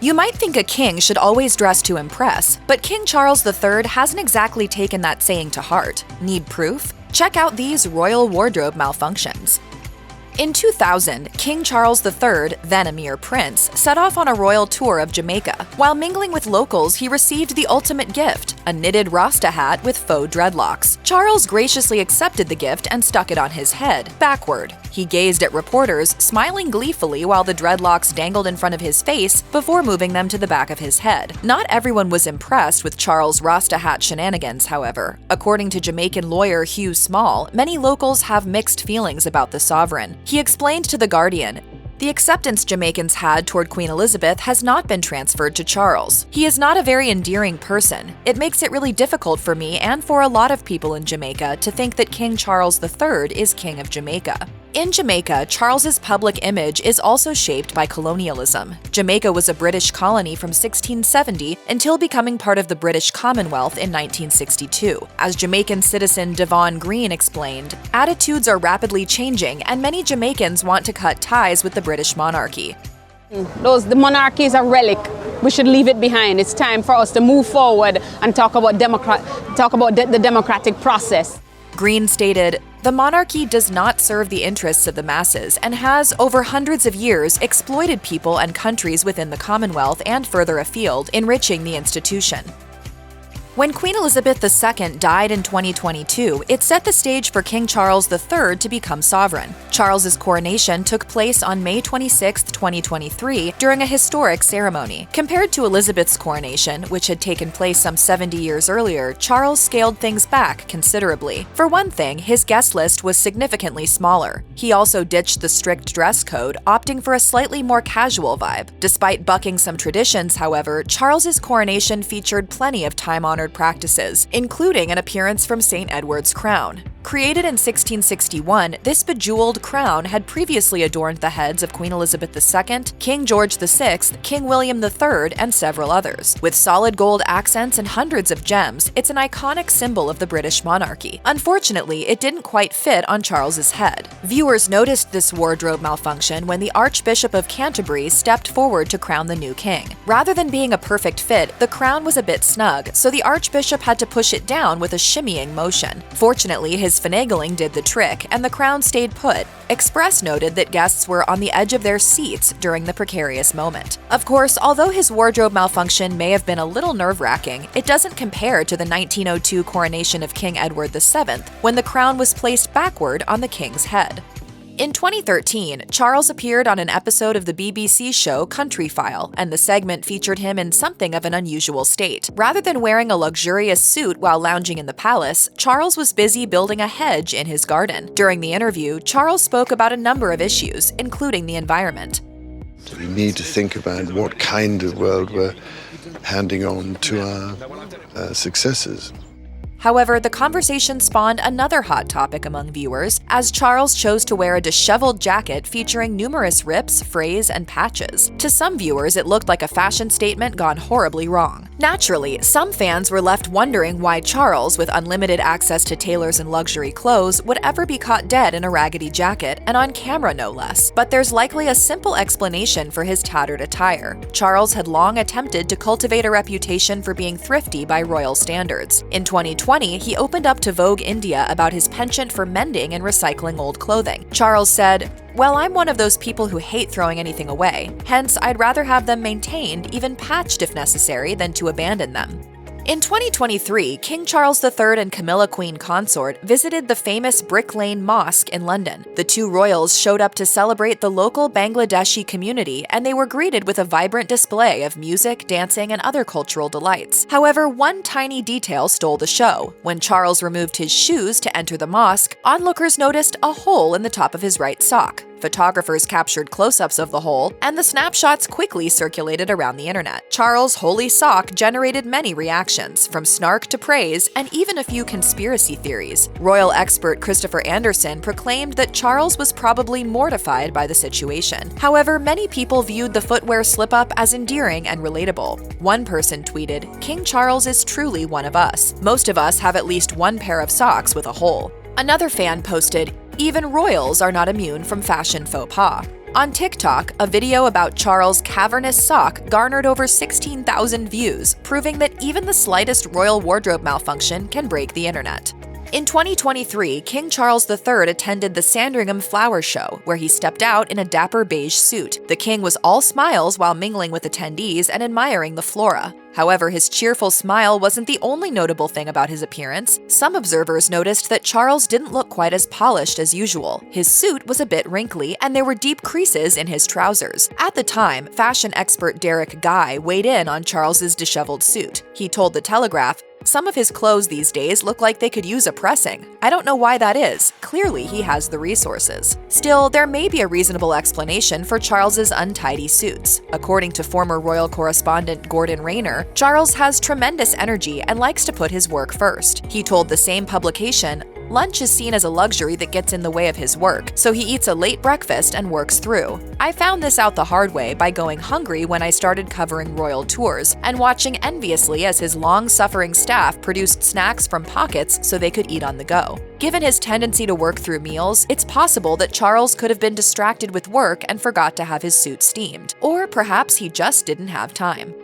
You might think a king should always dress to impress, but King Charles III hasn't exactly taken that saying to heart. Need proof? Check out these royal wardrobe malfunctions. In 2000, King Charles III, then a mere prince, set off on a royal tour of Jamaica. While mingling with locals, he received the ultimate gift, a knitted Rasta hat with faux dreadlocks. Charles graciously accepted the gift and stuck it on his head, backward. He gazed at reporters, smiling gleefully while the dreadlocks dangled in front of his face before moving them to the back of his head. Not everyone was impressed with Charles' Rasta hat shenanigans, however. According to Jamaican lawyer Hugh Small, many locals have mixed feelings about the sovereign. He explained to The Guardian, "The acceptance Jamaicans had toward Queen Elizabeth has not been transferred to Charles. He is not a very endearing person. It makes it really difficult for me and for a lot of people in Jamaica to think that King Charles III is King of Jamaica." In Jamaica, Charles's public image is also shaped by colonialism. Jamaica was a British colony from 1670 until becoming part of the British Commonwealth in 1962. As Jamaican citizen Devon Green explained, attitudes are rapidly changing and many Jamaicans want to cut ties with the British monarchy. The monarchy is a relic. We should leave it behind. It's time for us to move forward and talk about the democratic process. Green stated, "The monarchy does not serve the interests of the masses and has, over hundreds of years, exploited people and countries within the Commonwealth and further afield, enriching the institution." When Queen Elizabeth II died in 2022, it set the stage for King Charles III to become sovereign. Charles's coronation took place on May 26, 2023, during a historic ceremony. Compared to Elizabeth's coronation, which had taken place some 70 years earlier, Charles scaled things back considerably. For one thing, his guest list was significantly smaller. He also ditched the strict dress code, opting for a slightly more casual vibe. Despite bucking some traditions, however, Charles's coronation featured plenty of time-honored practices, including an appearance from St. Edward's crown. Created in 1661, this bejeweled crown had previously adorned the heads of Queen Elizabeth II, King George VI, King William III, and several others. With solid gold accents and hundreds of gems, it's an iconic symbol of the British monarchy. Unfortunately, it didn't quite fit on Charles's head. Viewers noticed this wardrobe malfunction when the Archbishop of Canterbury stepped forward to crown the new king. Rather than being a perfect fit, the crown was a bit snug, so the Archbishop had to push it down with a shimmying motion. Fortunately, his finagling did the trick, and the crown stayed put. Express noted that guests were on the edge of their seats during the precarious moment. Of course, although his wardrobe malfunction may have been a little nerve-wracking, it doesn't compare to the 1902 coronation of King Edward VII, when the crown was placed backward on the king's head. In 2013, Charles appeared on an episode of the BBC show Country File, and the segment featured him in something of an unusual state. Rather than wearing a luxurious suit while lounging in the palace, Charles was busy building a hedge in his garden. During the interview, Charles spoke about a number of issues, including the environment. We need to think about what kind of world we're handing on to our successors. However, the conversation spawned another hot topic among viewers, as Charles chose to wear a disheveled jacket featuring numerous rips, frays, and patches. To some viewers, it looked like a fashion statement gone horribly wrong. Naturally, some fans were left wondering why Charles, with unlimited access to tailors and luxury clothes, would ever be caught dead in a raggedy jacket, and on camera no less. But there's likely a simple explanation for his tattered attire. Charles had long attempted to cultivate a reputation for being thrifty by royal standards. In 2020, he opened up to Vogue India about his penchant for mending and recycling old clothing. Charles said, "Well, I'm one of those people who hate throwing anything away. Hence, I'd rather have them maintained, even patched if necessary, than to abandon them." In 2023, King Charles III and Camilla Queen Consort visited the famous Brick Lane Mosque in London. The two royals showed up to celebrate the local Bangladeshi community, and they were greeted with a vibrant display of music, dancing, and other cultural delights. However, one tiny detail stole the show. When Charles removed his shoes to enter the mosque, onlookers noticed a hole in the top of his right sock. Photographers captured close-ups of the hole, and the snapshots quickly circulated around the internet. Charles' holy sock generated many reactions, from snark to praise, and even a few conspiracy theories. Royal expert Christopher Anderson proclaimed that Charles was probably mortified by the situation. However, many people viewed the footwear slip-up as endearing and relatable. One person tweeted, "King Charles is truly one of us. Most of us have at least one pair of socks with a hole." Another fan posted, "Even royals are not immune from fashion faux pas." On TikTok, a video about Charles' cavernous sock garnered over 16,000 views, proving that even the slightest royal wardrobe malfunction can break the internet. In 2023, King Charles III attended the Sandringham Flower Show, where he stepped out in a dapper beige suit. The king was all smiles while mingling with attendees and admiring the flora. However, his cheerful smile wasn't the only notable thing about his appearance. Some observers noticed that Charles didn't look quite as polished as usual. His suit was a bit wrinkly, and there were deep creases in his trousers. At the time, fashion expert Derek Guy weighed in on Charles's disheveled suit. He told The Telegraph, "Some of his clothes these days look like they could use a pressing. I don't know why that is. Clearly, he has the resources." Still, there may be a reasonable explanation for Charles's untidy suits. According to former royal correspondent Gordon Rayner, Charles has tremendous energy and likes to put his work first. He told the same publication, "Lunch is seen as a luxury that gets in the way of his work, so he eats a late breakfast and works through. I found this out the hard way by going hungry when I started covering royal tours and watching enviously as his long-suffering staff produced snacks from pockets so they could eat on the go." Given his tendency to work through meals, it's possible that Charles could have been distracted with work and forgot to have his suit steamed. Or perhaps he just didn't have time.